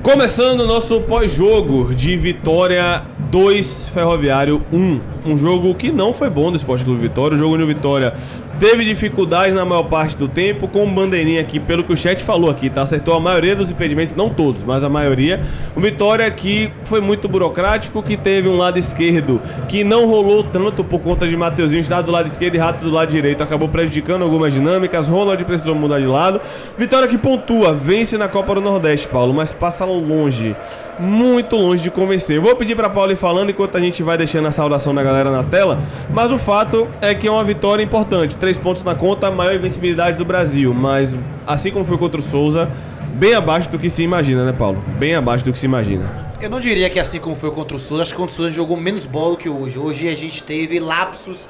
Começando o nosso pós-jogo de Vitória 2, Ferroviário 1. Um jogo que não foi bom do Sport Clube Vitória. O jogo no Vitória teve dificuldades na maior parte do tempo, com o bandeirinha aqui, pelo que o chat falou aqui, tá? Acertou a maioria dos impedimentos, não todos, mas a maioria. O Vitória que foi muito burocrático, que teve um lado esquerdo que não rolou tanto por conta de Mateuzinho estar do lado esquerdo e Rato do lado direito, acabou prejudicando algumas dinâmicas. Ronald precisou mudar de lado. Vitória que pontua, vence na Copa do Nordeste, Paulo, mas passa longe, muito longe de convencer. Eu vou pedir para Paulo ir falando enquanto a gente vai deixando a saudação da galera na tela, mas o fato é que é uma vitória importante, 3 pontos na conta, a maior invencibilidade do Brasil, mas assim como foi contra o Souza, bem abaixo do que se imagina, né, Paulo? Bem abaixo do que se imagina. Eu não diria que assim como foi contra o Souza, acho que contra o Souza jogou menos bola que hoje. Hoje a gente teve lapsos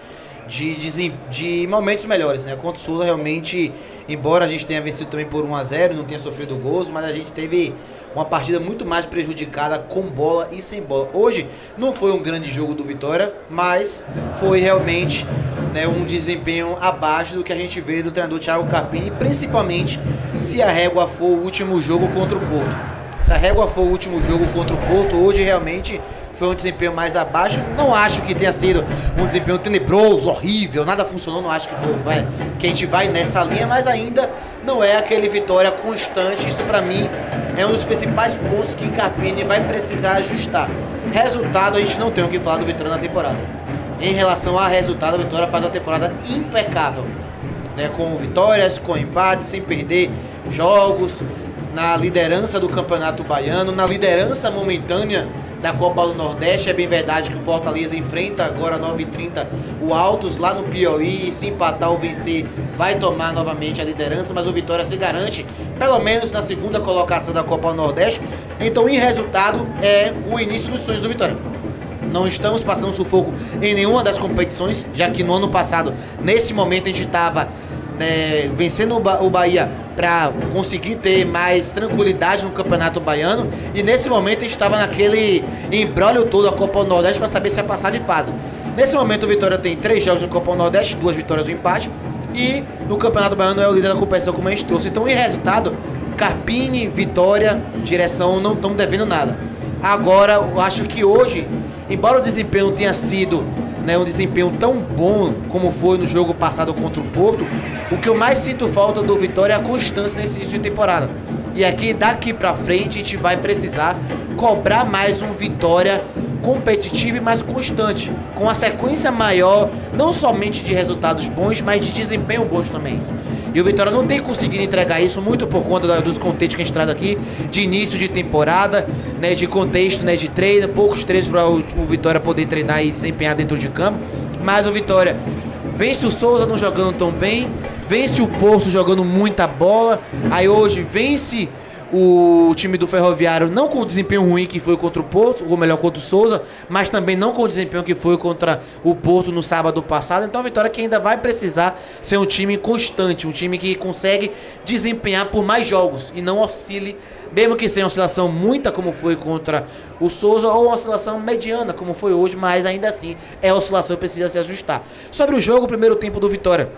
de momentos melhores, né? Contra o Souza realmente, embora a gente tenha vencido também por 1-0, não tenha sofrido gols, mas a gente teve uma partida muito mais prejudicada com bola e sem bola. Hoje não foi um grande jogo do Vitória, mas foi realmente, né, um desempenho abaixo do que a gente vê do treinador Thiago Carpini, principalmente se a régua for o último jogo contra o Porto. Se a régua for o último jogo contra o Porto, hoje realmente foi um desempenho mais abaixo. Não acho que tenha sido um desempenho tenebroso, horrível, nada funcionou, não acho que a gente vai nessa linha, mas ainda não é aquele Vitória constante. Isso pra mim é um dos principais pontos que Carpini vai precisar ajustar. Resultado, a gente não tem o que falar do Vitória na temporada. Em relação a resultado, a Vitória faz uma temporada impecável, né? Com vitórias, com empates, sem perder jogos, na liderança do Campeonato Baiano, na liderança momentânea da Copa do Nordeste. É bem verdade que o Fortaleza enfrenta agora 9h30 o Altos lá no Piauí, e se empatar ou vencer vai tomar novamente a liderança, mas o Vitória se garante pelo menos na segunda colocação da Copa do Nordeste. Então, em resultado, é o início dos sonhos do Vitória. Não estamos passando sufoco em nenhuma das competições, já que no ano passado, nesse momento, a gente estava vencendo o Bahia para conseguir ter mais tranquilidade no Campeonato Baiano, e nesse momento a gente estava naquele embrólio todo da Copa do Nordeste para saber se ia passar de fase. Nesse momento o Vitória tem 3 jogos na Copa do Nordeste, 2 vitórias e um empate, e no Campeonato Baiano é o líder da competição, como a gente trouxe. Então, em resultado, Carpini, Vitória, direção não estão devendo nada. Agora, eu acho que hoje, embora o desempenho tenha sido, né, um desempenho tão bom como foi no jogo passado contra o Porto, o que eu mais sinto falta do Vitória é a constância nesse início de temporada. E aqui, daqui pra frente, a gente vai precisar cobrar mais um Vitória competitivo e mais constante, com uma sequência maior, não somente de resultados bons, mas de desempenho bons também. E o Vitória não tem conseguido entregar isso, muito por conta dos contextos que a gente traz aqui, de início de temporada, né, de contexto, né, de treino, poucos treinos para o Vitória poder treinar e desempenhar dentro de campo. Mas o Vitória vence o Souza não jogando tão bem, vence o Porto jogando muita bola, aí hoje vence o time do Ferroviário não com o desempenho ruim que foi contra o Porto, ou melhor, contra o Souza, mas também não com o desempenho que foi contra o Porto no sábado passado. Então a Vitória que ainda vai precisar ser um time constante, um time que consegue desempenhar por mais jogos e não oscile, mesmo que seja uma oscilação muita como foi contra o Souza, ou uma oscilação mediana como foi hoje, mas ainda assim é oscilação e precisa se ajustar. Sobre o jogo, o primeiro tempo do Vitória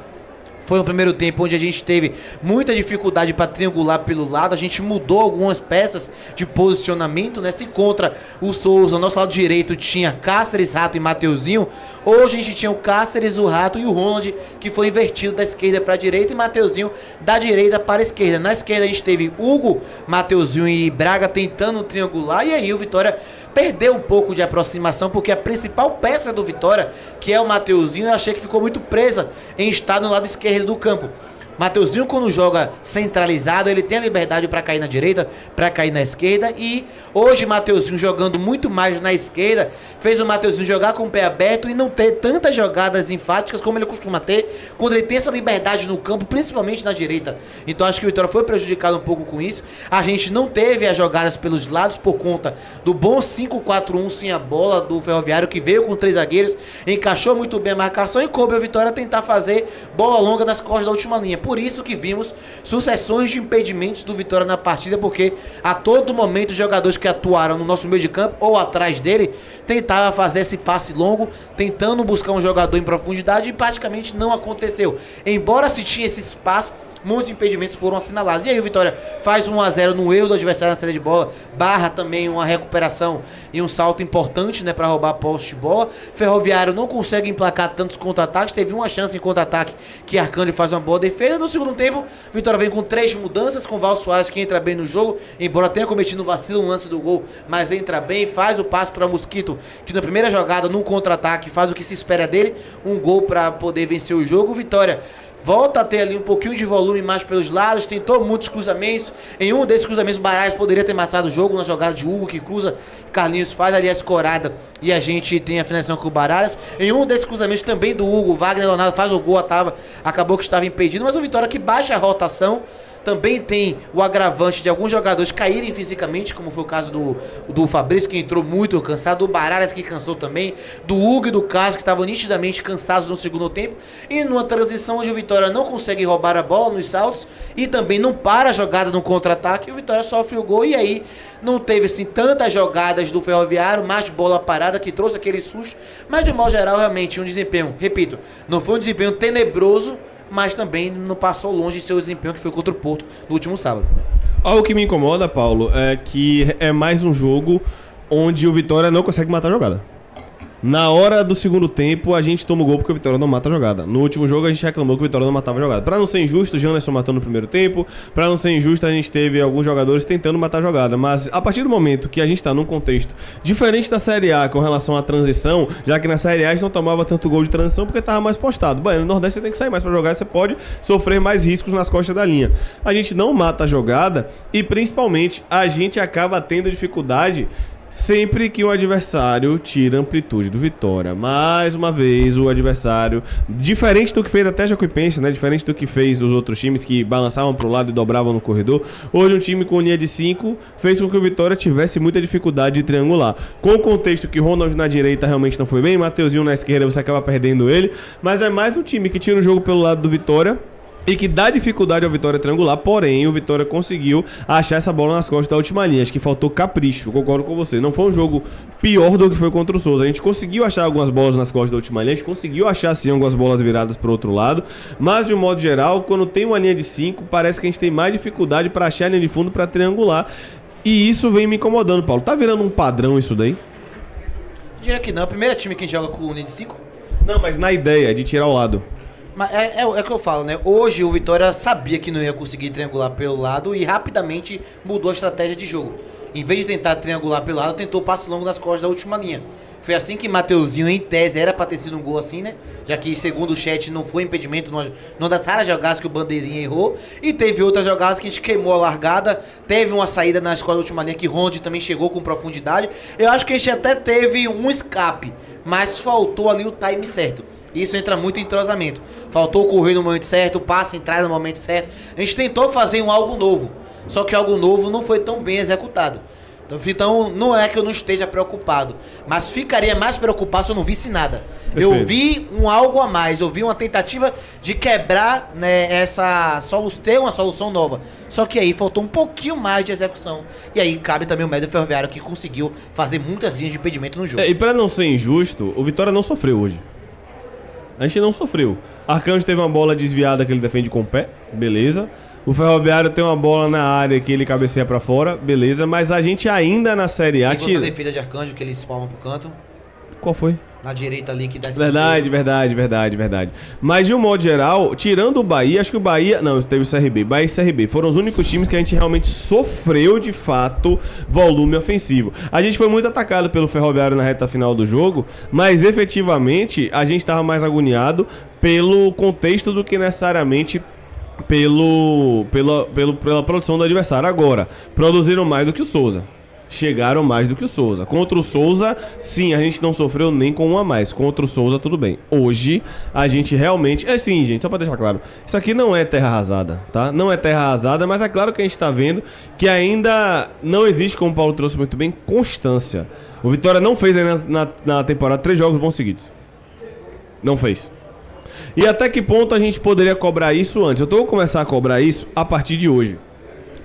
foi um primeiro tempo onde a gente teve muita dificuldade para triangular pelo lado. A gente mudou algumas peças de posicionamento, né? Se contra o Souza, o nosso lado direito tinha Cáceres, Rato e Mateuzinho, hoje a gente tinha o Cáceres, o Rato e o Ronald, que foi invertido da esquerda para a direita, e Mateuzinho da direita para a esquerda. Na esquerda a gente teve Hugo, Mateuzinho e Braga tentando triangular, e aí o Vitória perdeu um pouco de aproximação, porque a principal peça do Vitória, que é o Mateuzinho, eu achei que ficou muito presa em estar no lado esquerdo do campo. Mateuzinho, quando joga centralizado, ele tem a liberdade para cair na direita, para cair na esquerda, e hoje Mateuzinho jogando muito mais na esquerda, fez o Mateuzinho jogar com o pé aberto e não ter tantas jogadas enfáticas como ele costuma ter, quando ele tem essa liberdade no campo, principalmente na direita. Então acho que o Vitória foi prejudicado um pouco com isso. A gente não teve as jogadas pelos lados por conta do bom 5-4-1 sem a bola do Ferroviário, que veio com 3 zagueiros, encaixou muito bem a marcação e coube a Vitória tentar fazer bola longa nas costas da última linha. Por isso que vimos sucessões de impedimentos do Vitória na partida, porque a todo momento os jogadores que atuaram no nosso meio de campo ou atrás dele tentavam fazer esse passe longo, tentando buscar um jogador em profundidade, e praticamente não aconteceu. Embora se tinha esse espaço, muitos impedimentos foram assinalados. E aí o Vitória faz 1-0 no erro do adversário na saída de bola, barra também uma recuperação e um salto importante, né, para roubar a posse de bola. Ferroviário não consegue emplacar tantos contra-ataques, teve uma chance em contra-ataque que Arcanjo faz uma boa defesa. No segundo tempo, o Vitória vem com 3 mudanças, com o Val Soares que entra bem no jogo, embora tenha cometido um vacilo no lance do gol, mas entra bem, faz o passe para Mosquito, que na primeira jogada, no contra-ataque, faz o que se espera dele, um gol para poder vencer o jogo. O Vitória volta a ter ali um pouquinho de volume mais pelos lados, tentou muitos cruzamentos. Em um desses cruzamentos, Baralhas poderia ter matado o jogo na jogada de Hugo, que cruza, Carlinhos faz ali a escorada e a gente tem a finalização com o Baralhas. Em um desses cruzamentos também do Hugo, Wagner Leonardo faz o gol, acabou que estava impedido, mas o Vitória que baixa a rotação. Também tem o agravante de alguns jogadores caírem fisicamente, como foi o caso do Fabrício, que entrou muito cansado, do Baralhas, que cansou também, do Hugo e do Carlos, que estavam nitidamente cansados no segundo tempo, e numa transição onde o Vitória não consegue roubar a bola nos saltos, e também não para a jogada no contra-ataque, o Vitória sofre o gol, e aí não teve assim tantas jogadas do Ferroviário, mais bola parada, que trouxe aquele susto, mas de modo geral, realmente, um desempenho, repito, não foi um desempenho tenebroso, mas também não passou longe de seu desempenho que foi contra o Porto no último sábado. Algo que me incomoda, Paulo, é que é mais um jogo onde o Vitória não consegue matar a jogada. Na hora do segundo tempo, a gente toma o gol porque o Vitória não mata a jogada. No último jogo, a gente reclamou que o Vitória não matava a jogada. Pra não ser injusto, o Janderson matou no primeiro tempo. Pra não ser injusto, a gente teve alguns jogadores tentando matar a jogada. Mas a partir do momento que a gente tá num contexto diferente da Série A com relação à transição, já que na Série A a gente não tomava tanto gol de transição porque tava mais postado. Bom, no Nordeste você tem que sair mais pra jogar, você pode sofrer mais riscos nas costas da linha. A gente não mata a jogada e, principalmente, a gente acaba tendo dificuldade sempre que o adversário tira a amplitude do Vitória. Mais uma vez, o adversário, diferente do que fez até Jacuipense, né? Diferente do que fez os outros times que balançavam pro lado e dobravam no corredor. Hoje um time com linha de 5 fez com que o Vitória tivesse muita dificuldade de triangular. Com o contexto que Ronald na direita realmente não foi bem, Mateuzinho na esquerda você acaba perdendo ele. Mas é mais um time que tira o jogo pelo lado do Vitória e que dá dificuldade ao Vitória triangular, porém o Vitória conseguiu achar essa bola nas costas da última linha. Acho que faltou capricho, concordo com você. Não foi um jogo pior do que foi contra o Souza. A gente conseguiu achar algumas bolas nas costas da última linha, a gente conseguiu achar sim algumas bolas viradas para o outro lado, mas de um modo geral, quando tem uma linha de 5, parece que a gente tem mais dificuldade para achar a linha de fundo para triangular. E isso vem me incomodando, Paulo. Tá virando um padrão isso daí? Eu diria que não. É o primeiro time que joga com linha de 5? Não, mas na ideia de tirar o lado. Mas é o que eu falo, né? Hoje o Vitória sabia que não ia conseguir triangular pelo lado e rapidamente mudou a estratégia de jogo. Em vez de tentar triangular pelo lado, tentou passe longo nas costas da última linha. Foi assim que Mateuzinho, em tese, era pra ter sido um gol assim, né? Já que, segundo o chat, não foi impedimento numa das raras jogadas que o Bandeirinha errou. E teve outras jogadas que a gente queimou a largada. Teve uma saída na escola da última linha que Ronde também chegou com profundidade. Eu acho que a gente até teve um escape, mas faltou ali o time certo. Isso entra muito em entrosamento. Faltou correr no momento certo, o passe entrar no momento certo. A gente tentou fazer algo novo, só que algo novo não foi tão bem executado. Então não é que eu não esteja preocupado, mas ficaria mais preocupado se eu não visse nada. Perfeito. Eu vi algo a mais, eu vi uma tentativa de quebrar, né, ter uma solução nova. Só que aí faltou um pouquinho mais de execução. E aí cabe também o médio Ferroviário que conseguiu fazer muitas linhas de impedimento no jogo. E pra não ser injusto, o Vitória não sofreu hoje. A gente não sofreu. Arcanjo teve uma bola desviada que ele defende com o pé, beleza. O Ferroviário tem uma bola na área que ele cabeceia pra fora, beleza. Mas a gente ainda na Série A... E a defesa de Arcanjo que ele espalma pro canto. Qual foi? Na direita ali que dá esse Verdade. Mas de um modo geral, tirando o Bahia, acho que o Bahia... Não, teve o CRB. Bahia e CRB foram os únicos times que a gente realmente sofreu, de fato, volume ofensivo. A gente foi muito atacado pelo Ferroviário na reta final do jogo, mas efetivamente a gente estava mais agoniado pelo contexto do que necessariamente pela produção do adversário. Agora, produziram mais do que o Souza. Chegaram mais do que o Souza. Contra o Souza, sim, a gente não sofreu nem com um a mais. Contra o Souza, tudo bem. Hoje, a gente realmente... É sim, gente, só pra deixar claro. Isso aqui não é terra arrasada, tá? Não é terra arrasada, mas é claro que a gente tá vendo que ainda não existe, como o Paulo trouxe muito bem, constância. O Vitória não fez aí na temporada 3 jogos bons seguidos. Não fez. E até que ponto a gente poderia cobrar isso antes? Eu tô vou começar a cobrar isso a partir de hoje.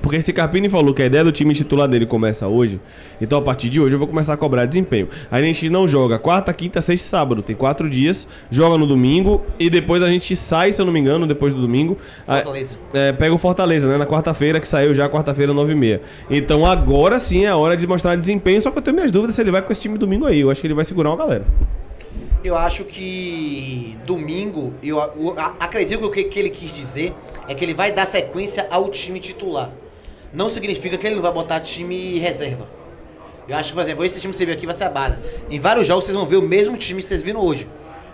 Porque esse Carpini falou que a ideia do time titular dele começa hoje, então a partir de hoje eu vou começar a cobrar desempenho. Aí a gente não joga quarta, quinta, sexta e sábado, tem 4 dias, joga no domingo e depois a gente sai, se eu não me engano, depois do domingo. Fortaleza. Pega o Fortaleza, né? Na quarta-feira, que saiu já quarta-feira, 9h30. Então agora sim é a hora de mostrar desempenho, só que eu tenho minhas dúvidas se ele vai com esse time domingo aí. Eu acho que ele vai segurar uma galera. Eu acho que domingo, eu acredito que o que ele quis dizer é que ele vai dar sequência ao time titular. Não significa que ele não vai botar time reserva. Eu acho que, por exemplo, esse time que você viu aqui vai ser a base. Em vários jogos vocês vão ver o mesmo time que vocês viram hoje.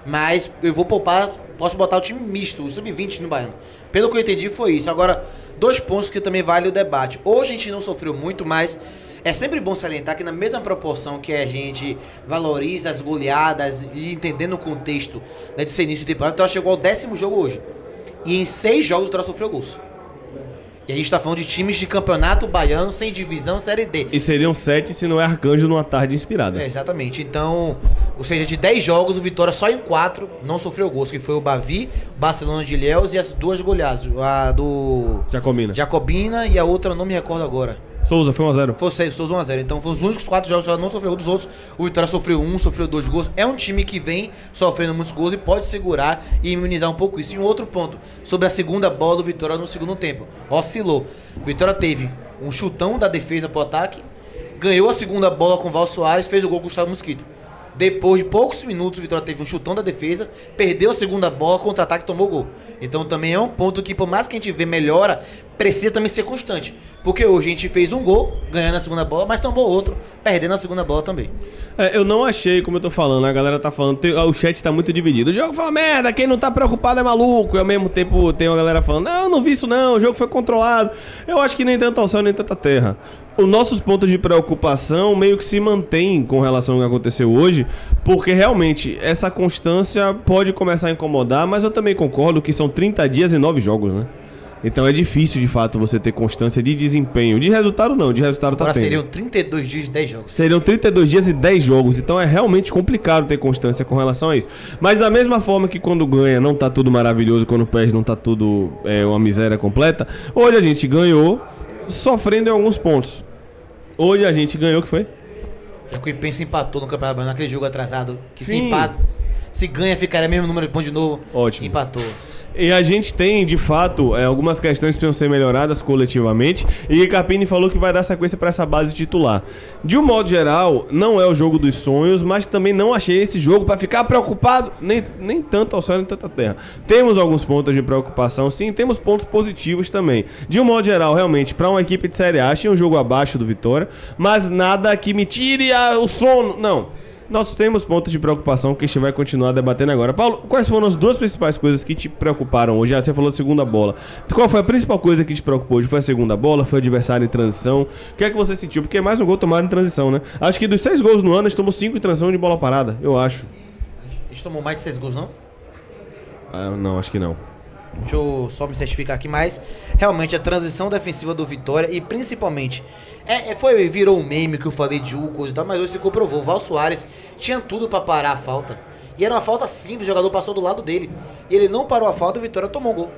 Mas eu vou poupar, posso botar o time misto, o sub-20 no Baiano. Pelo que eu entendi foi isso. Agora, 2 pontos que também vale o debate. Hoje a gente não sofreu muito, mas é sempre bom salientar que na mesma proporção que a gente valoriza as goleadas e entendendo o contexto, né, de ser início de temporada, o Vitória chegou ao 10º jogo hoje. E em 6 jogos o Vitória sofreu gols. E a gente tá falando de times de campeonato baiano sem divisão Série D. E seriam 7 se não é Arcanjo numa tarde inspirada. Exatamente. Então, ou seja, de 10 jogos, o Vitória só em 4 não sofreu gols, que foi o Bavi, Barcelona de Ilhéus e as 2 goleadas. A do Jacobina e a outra eu não me recordo agora. Souza, foi 1x0. Foi Souza 1x0. Então foram os únicos 4 jogos que ela não sofreu. Dos outros, o Vitória sofreu 1, sofreu 2 gols. É um time que vem sofrendo muitos gols e pode segurar e imunizar um pouco isso. E um outro ponto, sobre a segunda bola do Vitória no segundo tempo. Oscilou. O Vitória teve um chutão da defesa pro ataque, ganhou a segunda bola com o Val Soares, fez o gol com o Gustavo Mosquito. Depois de poucos minutos, o Vitória teve um chutão da defesa, perdeu a segunda bola, contra-ataque e tomou gol. Então também é um ponto que, por mais que a gente vê melhora, precisa também ser constante. Porque hoje a gente fez um gol, ganhando a segunda bola, mas tomou outro, perdendo a segunda bola também. Eu não achei, como eu tô falando, a galera tá falando, o chat tá muito dividido. O jogo foi uma merda, quem não tá preocupado é maluco. E ao mesmo tempo tem uma galera falando, não vi isso não, o jogo foi controlado. Eu acho que nem tanto ao céu, nem tanta terra. Os nossos pontos de preocupação meio que se mantêm com relação ao que aconteceu hoje, porque realmente essa constância pode começar a incomodar, mas eu também concordo que são 30 dias e 9 jogos, né? Então é difícil de fato você ter constância de desempenho. De resultado não, de resultado tá tendo. Agora seriam 32 dias e 10 jogos. Seriam 32 dias e 10 jogos, então é realmente complicado ter constância com relação a isso. Mas da mesma forma que quando ganha não tá tudo maravilhoso, quando perde não tá tudo uma miséria completa, hoje a gente ganhou sofrendo em alguns pontos. Hoje a gente ganhou, o que foi? Jacuipense empatou no Campeonato Baiano, naquele jogo atrasado, que Sim. se empata, se ganha ficaria mesmo número de pontos de novo. Ótimo. Empatou. E a gente tem, de fato, algumas questões que precisam ser melhoradas coletivamente. E Carpini falou que vai dar sequência para essa base titular. De um modo geral, não é o jogo dos sonhos, mas também não achei esse jogo para ficar preocupado, nem tanto ao céu, nem tanta terra. Temos alguns pontos de preocupação, sim, temos pontos positivos também. De um modo geral, realmente, para uma equipe de Série A, achei um jogo abaixo do Vitória, mas nada que me tire o sono. Não. Nós temos pontos de preocupação que a gente vai continuar debatendo agora. Paulo, quais foram as 2 principais coisas que te preocuparam hoje? Você falou segunda bola. Qual foi a principal coisa que te preocupou hoje? Foi a segunda bola? Foi o adversário em transição? O que é que você sentiu? Porque é mais um gol tomado em transição, né? Acho que dos 6 gols no ano, a gente tomou 5 em transição de bola parada, eu acho. A gente tomou mais de 6 gols, não? Não, acho que não. Deixa eu só me certificar aqui, mas realmente a transição defensiva do Vitória e principalmente virou um meme que eu falei de coisa e tal, mas hoje se comprovou. O Val Soares tinha tudo pra parar a falta. E era uma falta simples, o jogador passou do lado dele. E ele não parou a falta e o Vitória tomou um gol.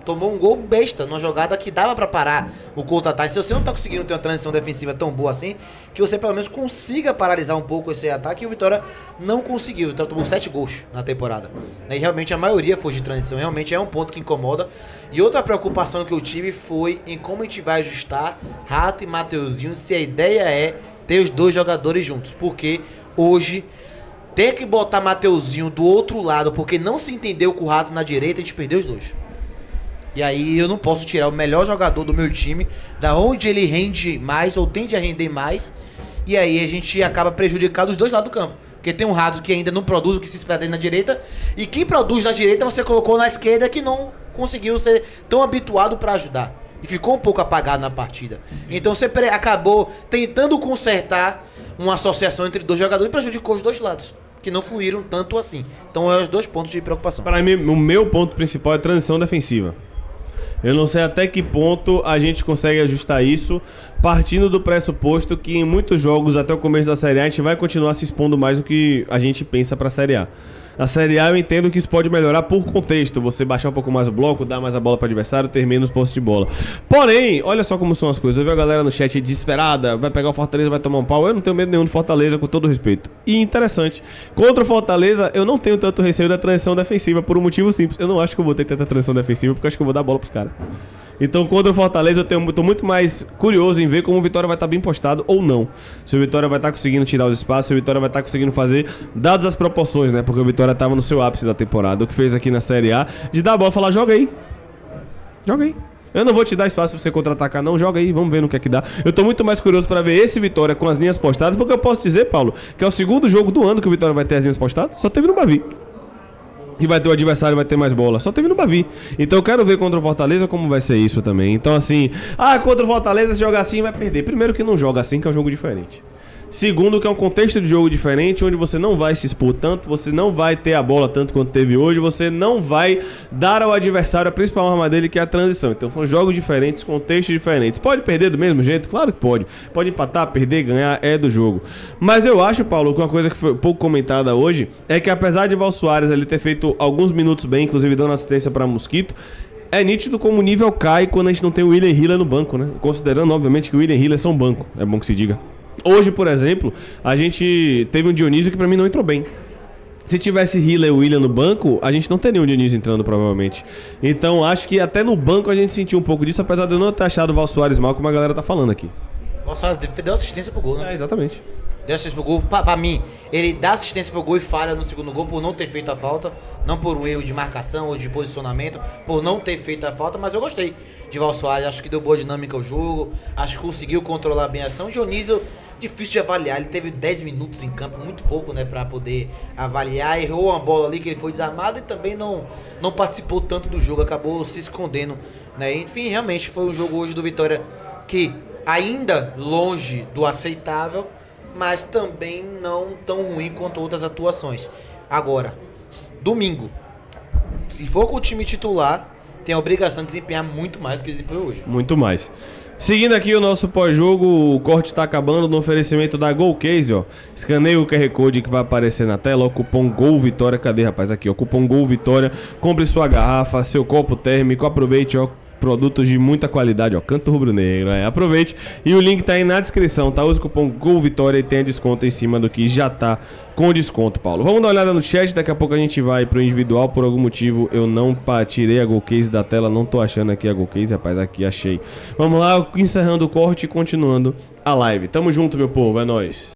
Tomou um gol besta, numa jogada que dava pra parar o contra-ataque. Se você não tá conseguindo ter uma transição defensiva tão boa assim, que você pelo menos consiga paralisar um pouco esse ataque, e o Vitória não conseguiu. O Vitória tomou 7 gols na temporada. E realmente a maioria foi de transição, realmente é um ponto que incomoda. E outra preocupação que eu tive foi em como a gente vai ajustar Rato e Mateuzinho, se a ideia é ter os 2 jogadores juntos. Porque hoje, ter que botar Mateuzinho do outro lado, porque não se entendeu com o Rato na direita, a gente perdeu os 2. E aí eu não posso tirar o melhor jogador do meu time, da onde ele rende mais ou tende a render mais, e aí a gente acaba prejudicando os 2 lados do campo. Porque tem um Rato que ainda não produz o que se espera dele na direita, e quem produz na direita você colocou na esquerda que não conseguiu ser tão habituado para ajudar. E ficou um pouco apagado na partida. Então você acabou tentando consertar uma associação entre 2 jogadores e prejudicou os 2 lados, que não fluíram tanto assim. Então é os 2 pontos de preocupação. Para mim, o meu ponto principal é a transição defensiva. Eu não sei até que ponto a gente consegue ajustar isso, partindo do pressuposto que em muitos jogos, até o começo da Série A, a gente vai continuar se expondo mais do que a gente pensa para a Série A. Na Série A eu entendo que isso pode melhorar por contexto. Você baixar um pouco mais o bloco, dar mais a bola para o adversário, ter menos posse de bola. Porém, olha só como são as coisas. Eu vi a galera no chat desesperada, vai pegar o Fortaleza, vai tomar um pau. Eu não tenho medo nenhum do Fortaleza, com todo respeito. E interessante, contra o Fortaleza eu não tenho tanto receio da transição defensiva por um motivo simples. Eu não acho que eu vou ter tanta transição defensiva, porque eu acho que eu vou dar a bola pros caras. Então, contra o Fortaleza, eu tô muito mais curioso em ver como o Vitória vai estar bem postado ou não. Se o Vitória vai estar conseguindo tirar os espaços, se o Vitória vai estar conseguindo fazer, dadas as proporções, né? Porque o Vitória estava no seu ápice da temporada, o que fez aqui na Série A, de dar a bola e falar, joga aí. Joga aí. Eu não vou te dar espaço pra você contra-atacar, não. Joga aí, vamos ver no que é que dá. Eu tô muito mais curioso pra ver esse Vitória com as linhas postadas, porque eu posso dizer, Paulo, que é o segundo jogo do ano que o Vitória vai ter as linhas postadas, só teve no Bavi. E vai ter o adversário, vai ter mais bola. Só teve no Bavi. Então eu quero ver contra o Fortaleza como vai ser isso também. Então assim, contra o Fortaleza se jogar assim vai perder. Primeiro que não joga assim, que é um jogo diferente. Segundo, que é um contexto de jogo diferente, onde você não vai se expor tanto, você não vai ter a bola tanto quanto teve hoje, você não vai dar ao adversário a principal arma dele, que é a transição. Então são jogos diferentes, contextos diferentes. Pode perder do mesmo jeito? Claro que pode. Pode empatar, perder, ganhar, é do jogo. Mas eu acho, Paulo, que uma coisa que foi pouco comentada hoje, é que apesar de Val Soares ele ter feito alguns minutos bem, inclusive dando assistência para Mosquito, é nítido como o nível cai quando a gente não tem o William Hiller no banco, né? Considerando, obviamente, que o William Hiller é só um banco. É bom que se diga. Hoje, por exemplo, a gente teve um Dionísio que pra mim não entrou bem. Se tivesse Hiller e William no banco, a gente não teria um Dionísio entrando, provavelmente. Então, acho que até no banco a gente sentiu um pouco disso, apesar de eu não ter achado o Val Soares mal, como a galera tá falando aqui. O Val Soares deu assistência pro gol, né? Exatamente. Deu assistência pro gol. Pra mim, ele dá assistência pro gol e falha no segundo gol por não ter feito a falta. Não por um erro de marcação ou de posicionamento, por não ter feito a falta, mas eu gostei de Val Soares. Acho que deu boa dinâmica ao jogo, acho que conseguiu controlar bem a ação. O Dionísio, difícil de avaliar, ele teve 10 minutos em campo, muito pouco, né, pra poder avaliar. Errou uma bola ali que ele foi desarmado e também não participou tanto do jogo, acabou se escondendo, né. Enfim, realmente foi um jogo hoje do Vitória que ainda longe do aceitável, mas também não tão ruim quanto outras atuações. Agora, domingo, se for com o time titular, tem a obrigação de desempenhar muito mais do que desempenhou hoje. Muito mais. Seguindo aqui o nosso pós-jogo, o corte está acabando no oferecimento da Golcase, ó. Escaneie o QR Code que vai aparecer na tela, ó, cupom GOLVITORIA. Cadê, rapaz? Aqui, ó, cupom GOLVITORIA. Compre sua garrafa, seu copo térmico, aproveite, ó. Produtos de muita qualidade, ó, Canto Rubro Negro, aproveite. E o link tá aí na descrição, tá? Use o cupom GOLVITORIA e tenha desconto em cima do que já tá com desconto, Paulo. Vamos dar uma olhada no chat, daqui a pouco a gente vai pro individual. Por algum motivo eu não tirei a Golcase da tela, não tô achando aqui a Golcase, rapaz, aqui achei. Vamos lá, encerrando o corte e continuando a live. Tamo junto, meu povo, é nóis.